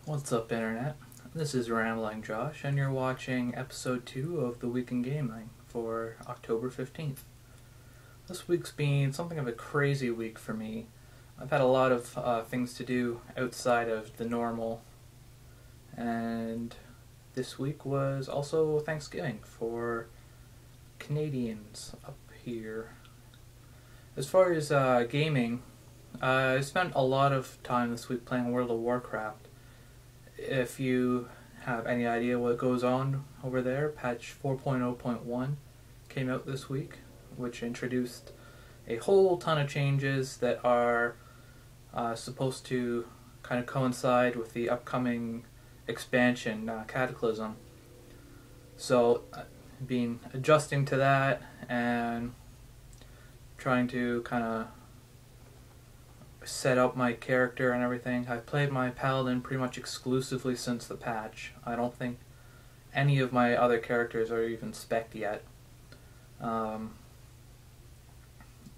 What's up, Internet? This is Rambling Josh, and you're watching episode 2 of The Week in Gaming for October 15th. This week's been something of a crazy week for me. I've had a lot of things to do outside of the normal, and this week was also Thanksgiving for Canadians up here. As far as gaming, I spent a lot of time this week playing World of Warcraft. If you have any idea what goes on over there, patch 4.0.1 came out this week, which introduced a whole ton of changes that are supposed to kind of coincide with the upcoming expansion, Cataclysm. So, been adjusting to that and trying to kind of set up my character and everything. I've played my paladin pretty much exclusively since the patch. I don't think any of my other characters are even spec'd yet.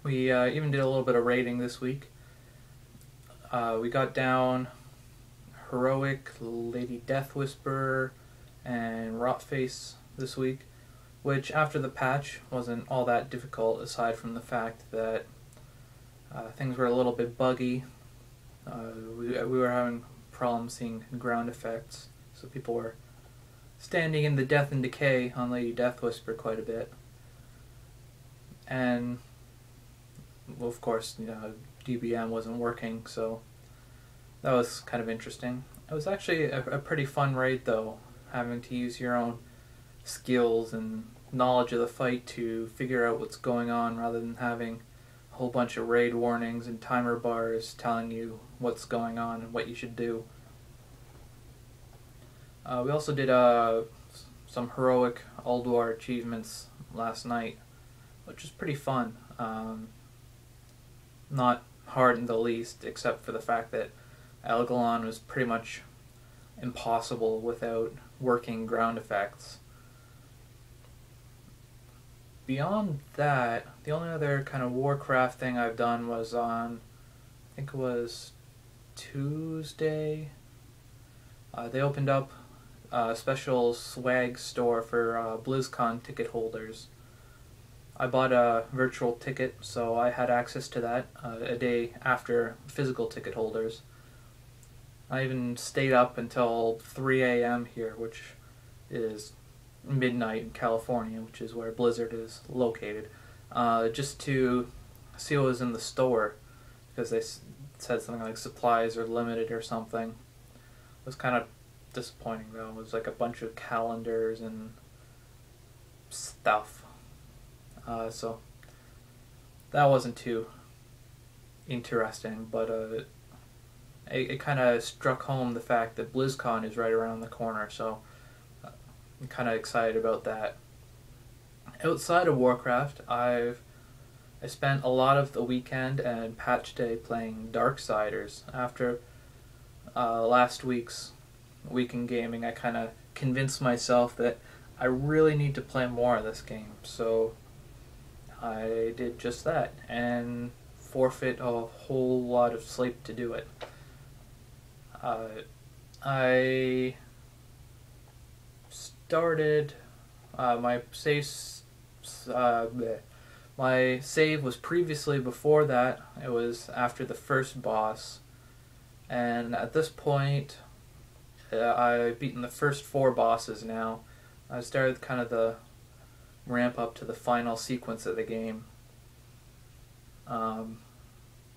We even did a little bit of raiding this week. We got down Heroic, Lady Death Whisperer, and Rotface this week, which after the patch wasn't all that difficult aside from the fact that things were a little bit buggy. We were having problems seeing ground effects, so people were standing in the Death and Decay on Lady Death Whisper quite a bit. And, well, of course, DBM wasn't working, so that was kind of interesting. It was actually a pretty fun raid, though, having to use your own skills and knowledge of the fight to figure out what's going on rather than having whole bunch of raid warnings and timer bars telling you what's going on and what you should do. We also did some heroic Ulduar achievements last night, which was pretty fun. Not hard in the least, except for the fact that Elgalon was pretty much impossible without working ground effects. Beyond that, the only other kind of Warcraft thing I've done was on, I think it was Tuesday. They opened up a special swag store for BlizzCon ticket holders. I bought a virtual ticket, so I had access to that a day after physical ticket holders. I even stayed up until 3 a.m. here, which is midnight in California, which is where Blizzard is located, just to see what was in the store, because they said something like supplies are limited or something. It was kind of disappointing, though. It was like a bunch of calendars and stuff, so that wasn't too interesting, but it kind of struck home the fact that BlizzCon is right around the corner, so I'm kind of excited about that. Outside of Warcraft, I spent a lot of the weekend and patch day playing Darksiders. After last week's Week in Gaming, I kind of convinced myself that I really need to play more of this game, so I did just that, and forfeit a whole lot of sleep to do it. I started my save was previously before that. It was after the first boss, and at this point I've beaten the first 4 bosses now. I started kind of the ramp up to the final sequence of the game,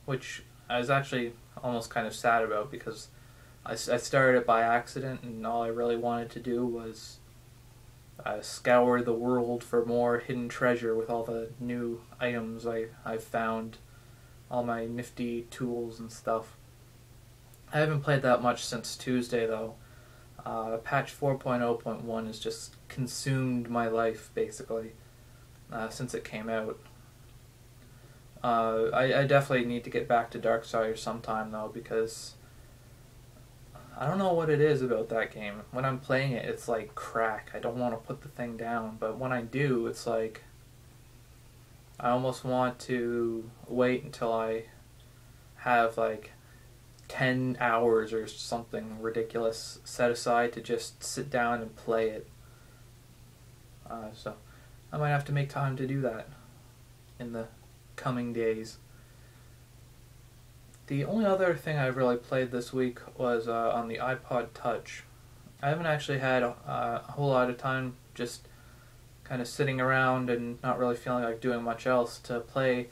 which I was actually almost kind of sad about, because I started it by accident, and all I really wanted to do was scour the world for more hidden treasure with all the new items I've found, all my nifty tools and stuff. I haven't played that much since Tuesday, though. Patch 4.0.1 has just consumed my life, basically, since it came out. I definitely need to get back to Darksiders sometime, though, because I don't know what it is about that game. When I'm playing it, it's like crack. I don't want to put the thing down, but when I do, it's like I almost want to wait until I have like 10 hours or something ridiculous set aside to just sit down and play it. So I might have to make time to do that in the coming days. The only other thing I've really played this week was on the iPod Touch. I haven't actually had a whole lot of time just kind of sitting around and not really feeling like doing much else to play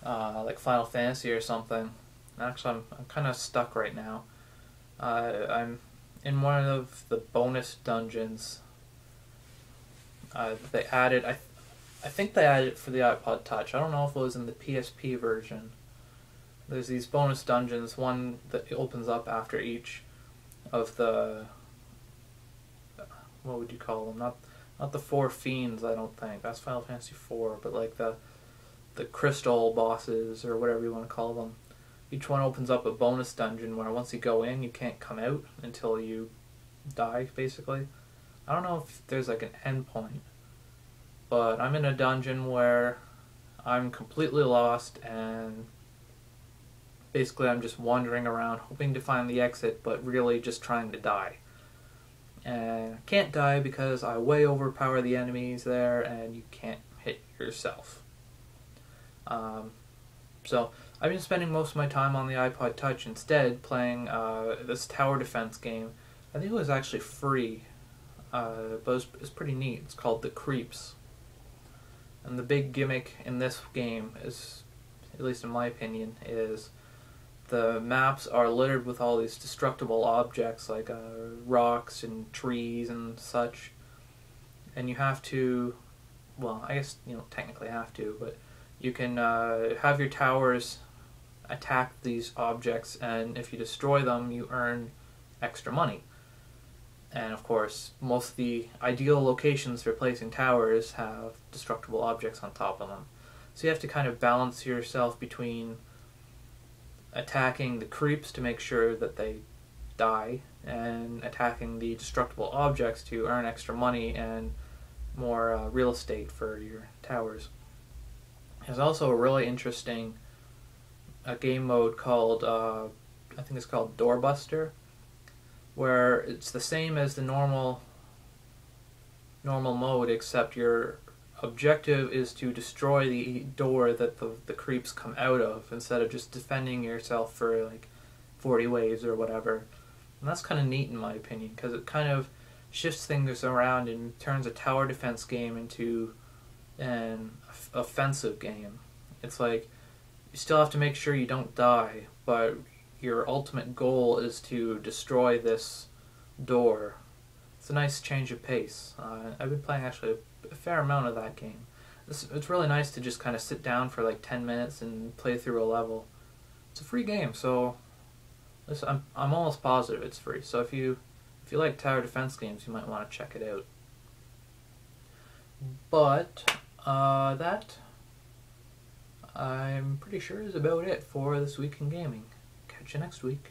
like Final Fantasy or something. Actually, I'm kind of stuck right now. I'm in one of the bonus dungeons. They added, I think they added it for the iPod Touch. I don't know if it was in the PSP version. There's these bonus dungeons, one that opens up after each of the, what would you call them? Not the four fiends, I don't think. That's Final Fantasy IV, but like the crystal bosses or whatever you want to call them. Each one opens up a bonus dungeon where once you go in, you can't come out until you die, basically. I don't know if there's like an end point, but I'm in a dungeon where I'm completely lost and basically I'm just wandering around hoping to find the exit, but really just trying to die. And I can't die because I way overpower the enemies there and you can't hit yourself. So I've been spending most of my time on the iPod Touch instead playing this tower defense game. I think it was actually free, but it's pretty neat. It's called The Creeps. And the big gimmick in this game is, at least in my opinion, is the maps are littered with all these destructible objects like rocks and trees and such. And you have to, well, I guess you don't technically have to, but you can have your towers attack these objects, and if you destroy them, you earn extra money. And of course, most of the ideal locations for placing towers have destructible objects on top of them. So you have to kind of balance yourself between attacking the creeps to make sure that they die, and attacking the destructible objects to earn extra money and more real estate for your towers. There's also a really interesting game mode called, I think it's called Doorbuster, where it's the same as the normal mode, except your objective is to destroy the door that the creeps come out of, instead of just defending yourself for like 40 waves or whatever. And that's kind of neat in my opinion, because it kind of shifts things around and turns a tower defense game into an offensive game. It's like you still have to make sure you don't die, but your ultimate goal is to destroy this door. It's a nice change of pace. I've been playing actually a fair amount of that game. It's really nice to just kind of sit down for like 10 minutes and play through a level. It's a free game, so I'm almost positive it's free. So if you like tower defense games, you might want to check it out. But that I'm pretty sure is about it for this week in gaming. Catch you next week.